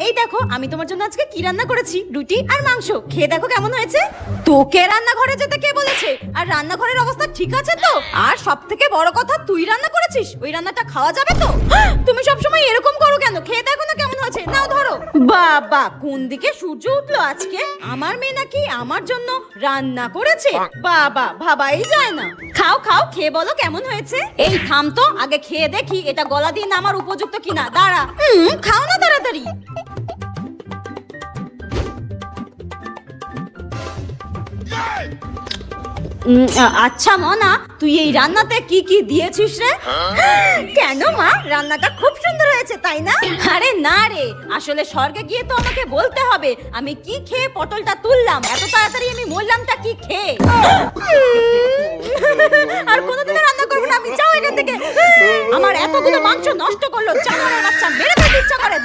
এই দেখো আমি তোমার জন্য আজকে কি রান্না করেছি, রুটি আর মাংস। খেয়ে দেখো কেমন হয়েছে। তোকে রান্নাঘরে যেতে কে বলেছে? আর রান্নাঘরের অবস্থা ঠিক আছে তো? আর সব থেকে বড় কথা, তুই রান্না করেছিস, ওই রান্নাটা খাওয়া যাবে তো? তুমি সবসময় এরকম করো কেন? খেয়ে দেখো না কেমন হয়েছে, নাও ধরো। বাবা, কোন দিকে সূর্য উঠলো আজকে? আমার মেয়ে নাকি আমার জন্য রান্না করেছে? বাবা, ভাবাই যায় না। খাও খাও, খেয়ে বলো কেমন হয়েছে। এই থাম তো, আগে খেয়ে দেখি এটা গলা দিয়ে নামার উপযুক্ত কিনা। দাঁড়া। খাও না তাড়াতাড়ি। আচ্ছা মনা, তুই এই রান্নাতে কি কি দিয়েছিস রে? কেন মা, রান্নাটা খুব সুন্দর হয়েছে তাই না? আরে না রে, আসলে স্বর্গে গিয়ে তো আমাকে বলতে হবে আমি কি খেয়ে পটলটা তুললাম। এত তাড়াতাড়ি আমি মরলামটা কি খেয়ে। আর কোনোদিন রান্না করবো না আমি, যাও এখান থেকে। আমার এতগুলো মাংস নষ্ট করলো জানোয়ারের বাচ্চা, মেরে ফেলতে ইচ্ছা করে।